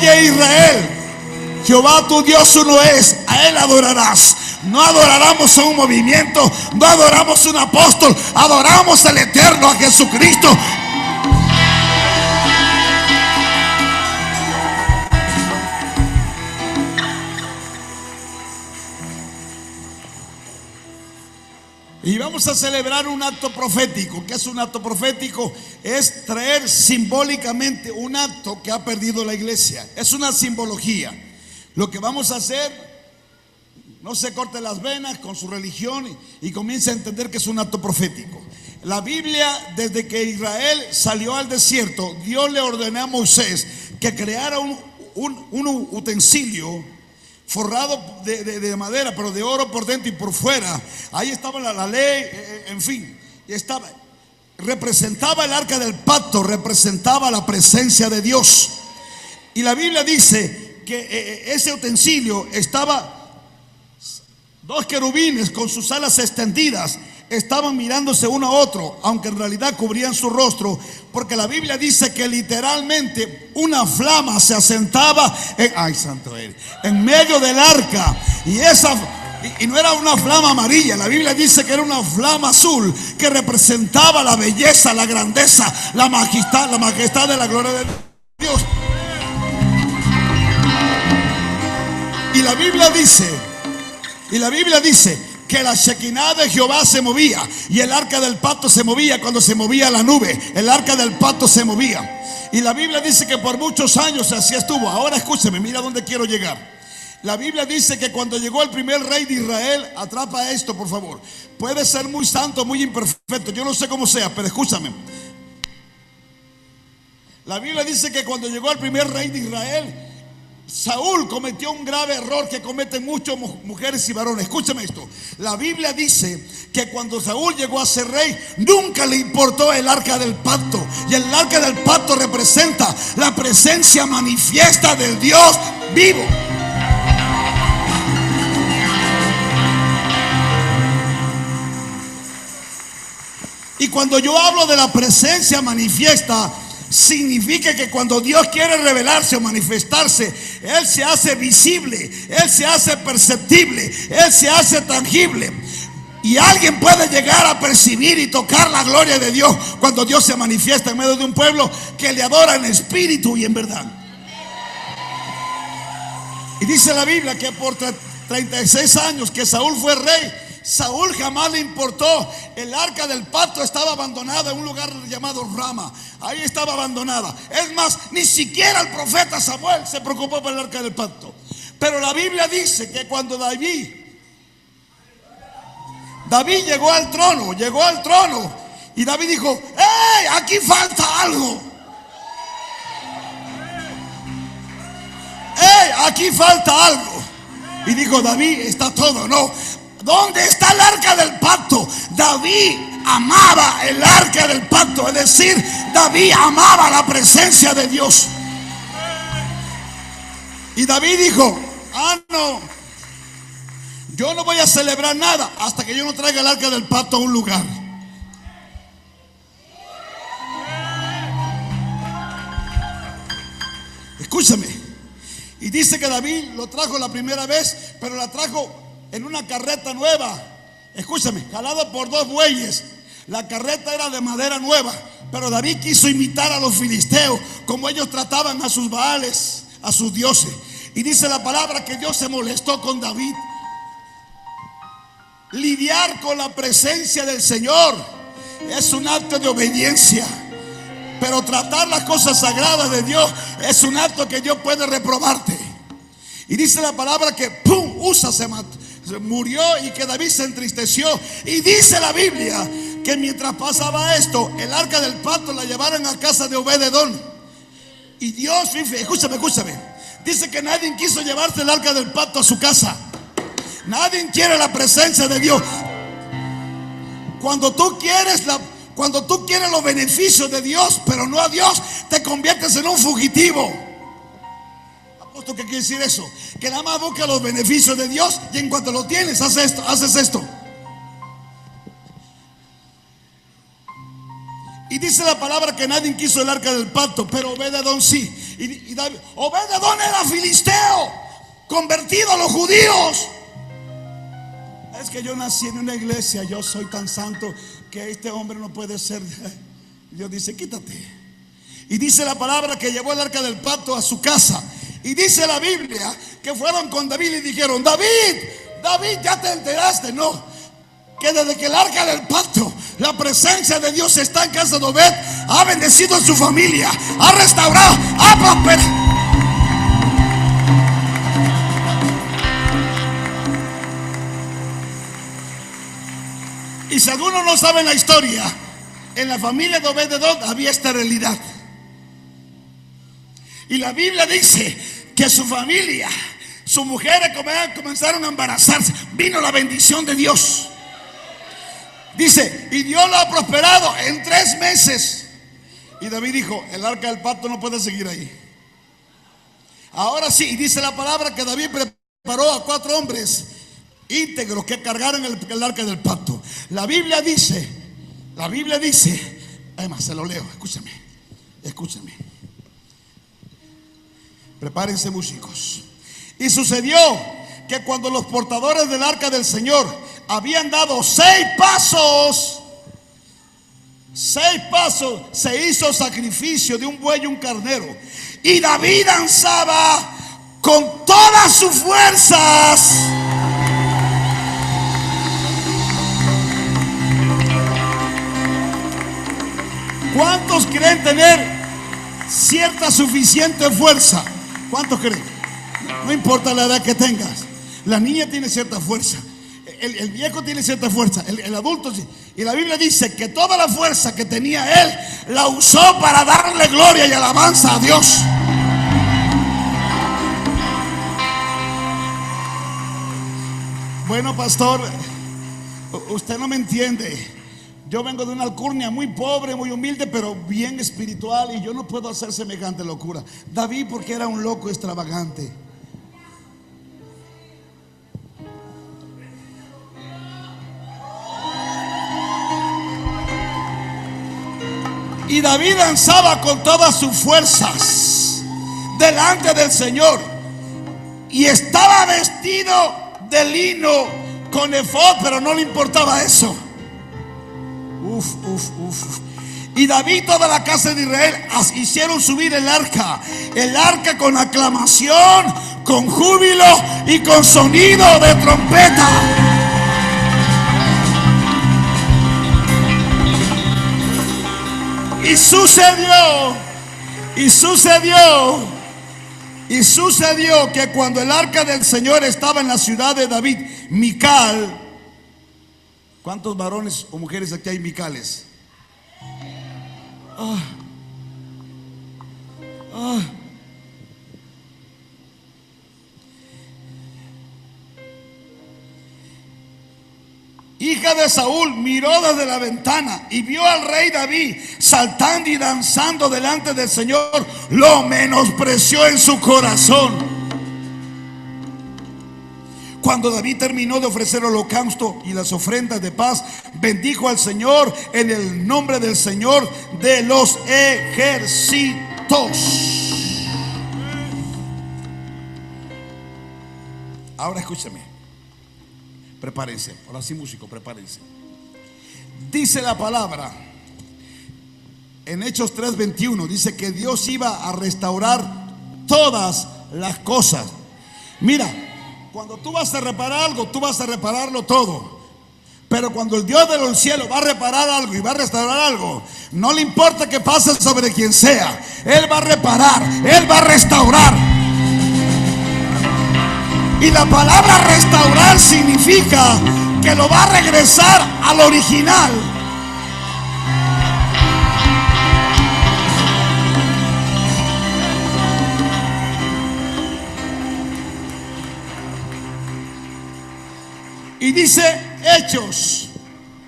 Oye Israel, Jehová tu Dios uno es, a Él adorarás. No adoramos a un movimiento, no adoramos a un apóstol, adoramos al Eterno, a Jesucristo. Y vamos a celebrar un acto profético. ¿Qué es un acto profético? Es traer simbólicamente un acto que ha perdido la iglesia. Es una simbología. Lo que vamos a hacer, no se corte las venas con su religión y comience a entender que es un acto profético. La Biblia, desde que Israel salió al desierto, Dios le ordenó a Moisés que creara un utensilio forrado de madera, pero de oro por dentro y por fuera. Ahí estaba la ley, en fin, representaba el arca del pacto, representaba la presencia de Dios. Y la Biblia dice que ese utensilio estaba, dos querubines con sus alas extendidas estaban mirándose uno a otro, aunque en realidad cubrían su rostro, porque la Biblia dice que literalmente una flama se asentaba en medio del arca, y no era una flama amarilla. La Biblia dice que era una flama azul que representaba la belleza, la grandeza, la majestad de la gloria de Dios. Y la Biblia dice que la Shekinah de Jehová se movía, y el arca del pacto se movía cuando se movía la nube. El arca del pacto se movía. Y la Biblia dice que por muchos años así estuvo. Ahora escúcheme, mira dónde quiero llegar. La Biblia dice que cuando llegó el primer rey de Israel, atrapa esto por favor. Puede ser muy santo, muy imperfecto, yo no sé cómo sea, pero escúchame. La Biblia dice que cuando llegó el primer rey de Israel, Saúl cometió un grave error que cometen muchas mujeres y varones. Escúchame esto. La Biblia dice que cuando Saúl llegó a ser rey, nunca le importó el arca del pacto. Y el arca del pacto representa la presencia manifiesta del Dios vivo. Y cuando yo hablo de la presencia manifiesta, significa que cuando Dios quiere revelarse o manifestarse, Él se hace visible, Él se hace perceptible, Él se hace tangible. Y alguien puede llegar a percibir y tocar la gloria de Dios cuando Dios se manifiesta en medio de un pueblo que le adora en espíritu y en verdad. Y dice la Biblia que por 36 años que Saúl fue rey, Saúl jamás le importó. El arca del pacto estaba abandonada en un lugar llamado Rama. Ahí estaba abandonada. Es más, ni siquiera el profeta Samuel se preocupó por el arca del pacto. Pero la Biblia dice que cuando David llegó al trono, y David dijo: ¡hey! Aquí falta algo. ¡hey! Aquí falta algo. Y dijo David: está todo. No. ¿Dónde está el arca del pacto? David amaba el arca del pacto, es decir, David amaba la presencia de Dios. Y David dijo: no, yo no voy a celebrar nada hasta que yo no traiga el arca del pacto a un lugar. Escúchame. Y dice que David lo trajo la primera vez, pero la trajo en una carreta nueva. Escúchame, jalada por 2 bueyes. La carreta era de madera nueva, pero David quiso imitar a los filisteos, como ellos trataban a sus baales, a sus dioses. Y dice la palabra que Dios se molestó con David. Lidiar con la presencia del Señor es un acto de obediencia, pero tratar las cosas sagradas de Dios es un acto que Dios puede reprobarte. Y dice la palabra que ¡pum! Usa se murió y que David se entristeció. Y dice la Biblia que mientras pasaba esto, el arca del pacto la llevaron a casa de Obed-edom. Y Dios, escúchame, dice que nadie quiso llevarse el arca del pacto a su casa. Nadie quiere la presencia de Dios. Cuando tú quieres los beneficios de Dios, pero no a Dios, te conviertes en un fugitivo. ¿Qué quiere decir eso? Que nada más busca los beneficios de Dios, y en cuanto lo tienes, haces esto. Y dice la palabra que nadie quiso el arca del pacto, pero Obed-edom sí. Y David, Obed-edom era filisteo, convertido a los judíos. Es que yo nací en una iglesia, yo soy tan santo que este hombre no puede ser. Dios dice, quítate. Y dice la palabra que llevó el arca del pacto a su casa. Y dice la Biblia que fueron con David y dijeron, David, ya te enteraste. No, que desde que el arca del pacto, la presencia de Dios está en casa de Obed, ha bendecido a su familia, ha restaurado, ha prosperado. Y si algunos no saben la historia, en la familia de Obed-edom había esterilidad. Y la Biblia dice que su familia, sus mujeres comenzaron a embarazarse. Vino la bendición de Dios. Dice, y Dios lo ha prosperado en 3 meses. Y David dijo, el arca del pacto no puede seguir ahí. Ahora sí, y dice la palabra que David preparó a 4 hombres íntegros que cargaron el arca del pacto. La Biblia dice, además se lo leo, escúchame. Prepárense, músicos. Y sucedió que cuando los portadores del arca del Señor habían dado 6 pasos, se hizo sacrificio de un buey y un carnero. Y David danzaba con todas sus fuerzas. ¿Cuántos creen tener cierta suficiente fuerza? ¿Cuántos creen? No importa la edad que tengas. La niña tiene cierta fuerza, el viejo tiene cierta fuerza, el adulto sí. Y la Biblia dice que toda la fuerza que tenía él la usó para darle gloria y alabanza a Dios. Bueno, pastor, usted no me entiende. Yo vengo de una alcurnia muy pobre, muy humilde, pero bien espiritual, y yo no puedo hacer semejante locura. David, porque era un loco extravagante. Y David danzaba con todas sus fuerzas delante del Señor, y estaba vestido de lino con efod, pero no le importaba eso. Y David y toda la casa de Israel hicieron subir el arca con aclamación, con júbilo y con sonido de trompeta. Y sucedió que cuando el arca del Señor estaba en la ciudad de David, Mical. ¿Cuántos varones o mujeres aquí hay Micales? Hija de Saúl miró desde la ventana y vio al rey David saltando y danzando delante del Señor. Lo menospreció en su corazón. Cuando David terminó de ofrecer el holocausto y las ofrendas de paz, bendijo al Señor en el nombre del Señor de los ejércitos. Ahora escúchame, prepárense, ahora sí, músico, prepárense. Dice la palabra en Hechos 3:21, dice que Dios iba a restaurar todas las cosas. Mira, cuando tú vas a reparar algo, tú vas a repararlo todo. Pero cuando el Dios de los cielos va a reparar algo y va a restaurar algo, no le importa que pase sobre quien sea. Él va a reparar, Él va a restaurar. Y la palabra restaurar significa que lo va a regresar al original. Y dice Hechos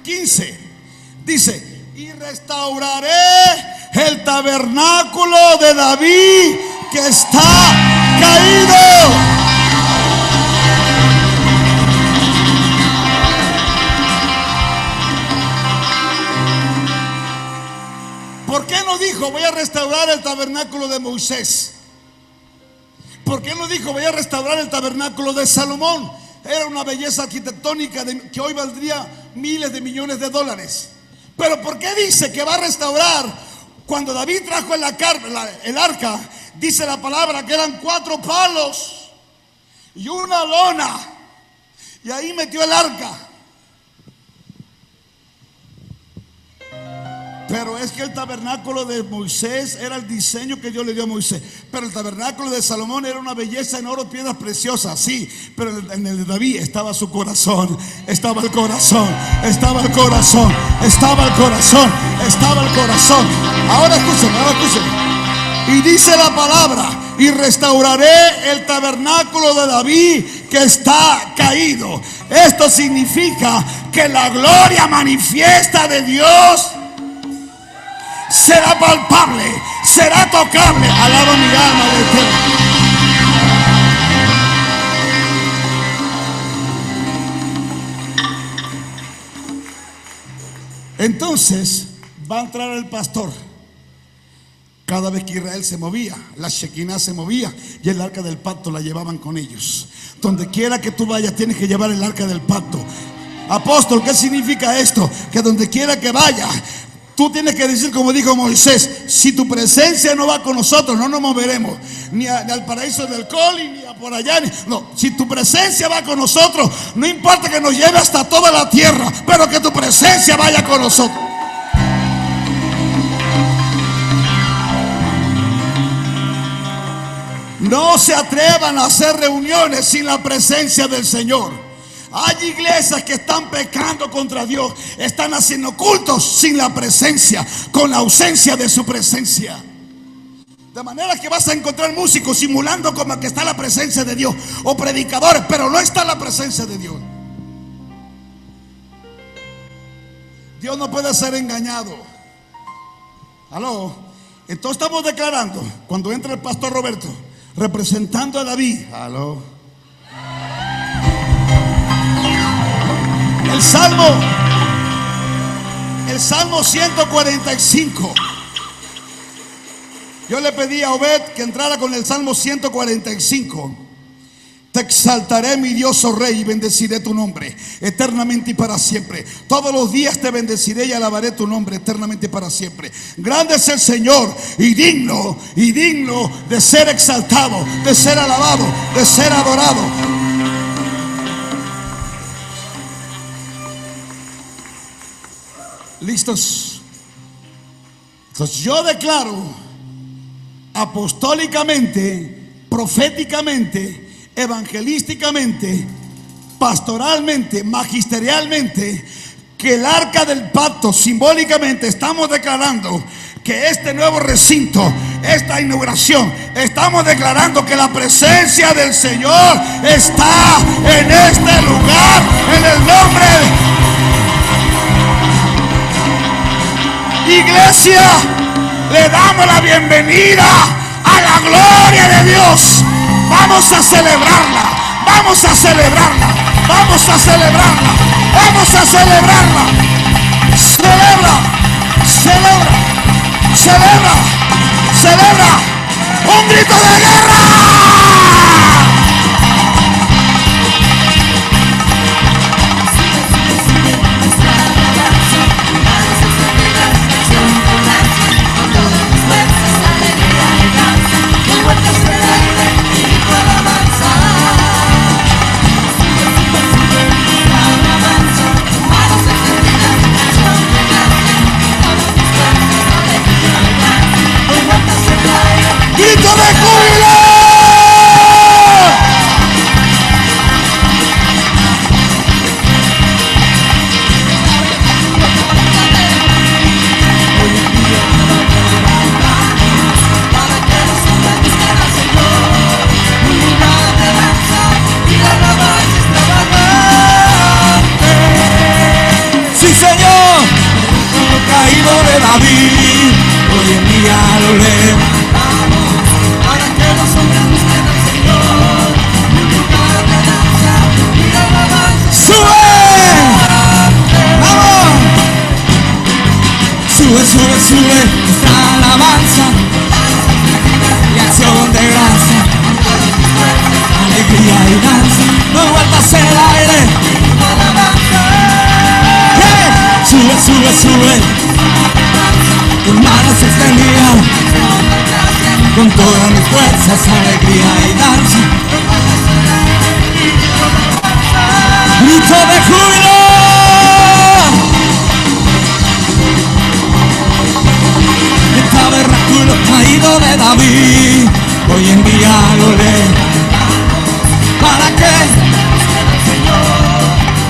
15, dice, y restauraré el tabernáculo de David que está caído. ¿Por qué no dijo voy a restaurar el tabernáculo tabernáculo de Moisés? ¿Por qué no dijo voy a restaurar el tabernáculo de Salomón? Era una belleza arquitectónica que hoy valdría miles de millones de dólares. Pero ¿por qué dice que va a restaurar? Cuando David trajo el arca, dice la palabra que eran 4 palos y una lona, y ahí metió el arca. Pero es que el tabernáculo de Moisés era el diseño que Dios le dio a Moisés. Pero el tabernáculo de Salomón era una belleza en oro, piedras preciosas, sí. Pero en el de David estaba su corazón, estaba el corazón, estaba el corazón, estaba el corazón, estaba el corazón. Ahora escúchenme, ahora escúchenme. Y dice la palabra: y restauraré el tabernáculo de David que está caído. Esto significa que la gloria manifiesta de Dios será palpable, será tocable. Alaba mi alma de Eterno. Entonces va a entrar el pastor. Cada vez que Israel se movía, la Shekinah se movía y el arca del pacto la llevaban con ellos. Donde quiera que tú vayas tienes que llevar el arca del pacto. Apóstol, ¿qué significa esto? Que donde quiera que vaya, tú tienes que decir como dijo Moisés: si tu presencia no va con nosotros, no nos moveremos ni al paraíso del Coli, ni a por allá. No, si tu presencia va con nosotros, no importa que nos lleve hasta toda la tierra, pero que tu presencia vaya con nosotros. No se atrevan a hacer reuniones sin la presencia del Señor. Hay iglesias que están pecando contra Dios, están haciendo cultos sin la presencia, con la ausencia de su presencia. De manera que vas a encontrar músicos simulando como que está la presencia de Dios, o predicadores, pero no está la presencia de Dios. Dios no puede ser engañado. Aló. Entonces estamos declarando, cuando entra el pastor Roberto representando a David, aló, el Salmo 145. Yo le pedí a Obed que entrara con el Salmo 145. Te exaltaré, mi Dios, oh Rey, y bendeciré tu nombre eternamente y para siempre. Todos los días te bendeciré y alabaré tu nombre eternamente y para siempre. Grande es el Señor y digno de ser exaltado, de ser alabado, de ser adorado. ¿Listos? Entonces yo declaro apostólicamente, proféticamente, evangelísticamente, pastoralmente, magisterialmente, que el arca del pacto, simbólicamente, estamos declarando que este nuevo recinto, esta inauguración, estamos declarando que la presencia del Señor está en este lugar, en el nombre de Iglesia. Le damos la bienvenida a la gloria de Dios. Vamos a celebrarla, vamos a celebrarla, vamos a celebrarla, vamos a celebrarla. Celebra, celebra, celebra, celebra. Un grito de guerra. ¡Grito de júbilo! sube, con manos extendidas, con todas mis fuerzas, alegría y danza. Grito de júbilo. El tabernáculo caído de David, hoy en día lo levantamos. ¿Para qué?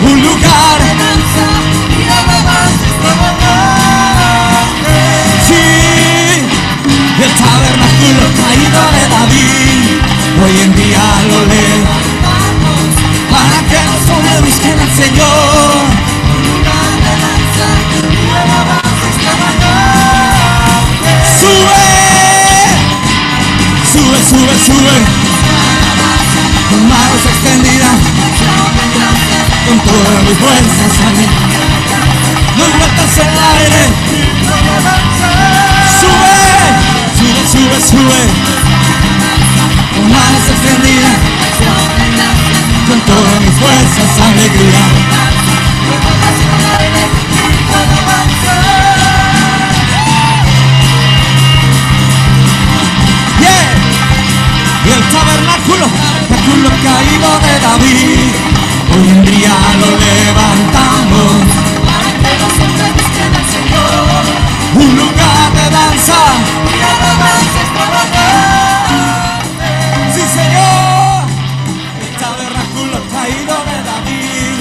Un lugar de danza y alabanza extravagante. Sí, el tabernáculo caído de David, hoy en día lo levantamos. Para que los hombres busquen al Señor. Un lugar de danza y alabanza extravagante. Sube, sube, sube, sube, con manos extendidas, con todas mis fuerzas, doy vueltas en el aire. Sube, sube, sube, sube, con manos extendidas, con todas mis fuerzas, alegría. Yeah. Y el tabernáculo caído de David, hoy en día lo levantamos. Para que los hombres busquen al Señor. Un lugar de danza y alabanza extravagante. Sí, Señor. El tabernáculo caído de David,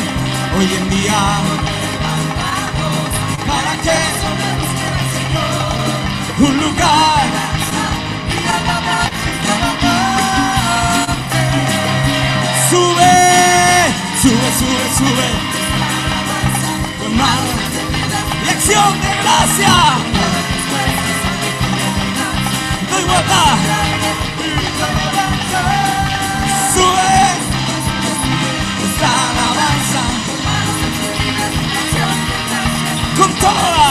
hoy en día lo levantamos. Para que los hombres busquen al Señor. Un lugar de danza y alabanza extravagante. Sube, sube, sube, sube, con manos y acción de gracia. Doy vuelta. Sube esta alabanza con toda.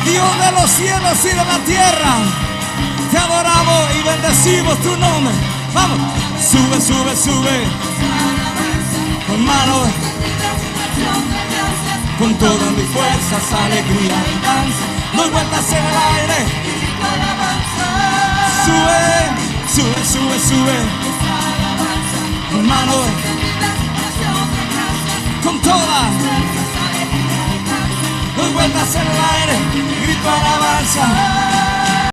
Dios de los cielos y de la tierra, te adoramos y bendecimos tu nombre. Vamos, sube, sube, sube, con manos, con todas mis fuerzas, alegría y danza. Doy vueltas en el aire. Sube, sube, sube, sube, con manos, con todas. Doy vueltas en el aire.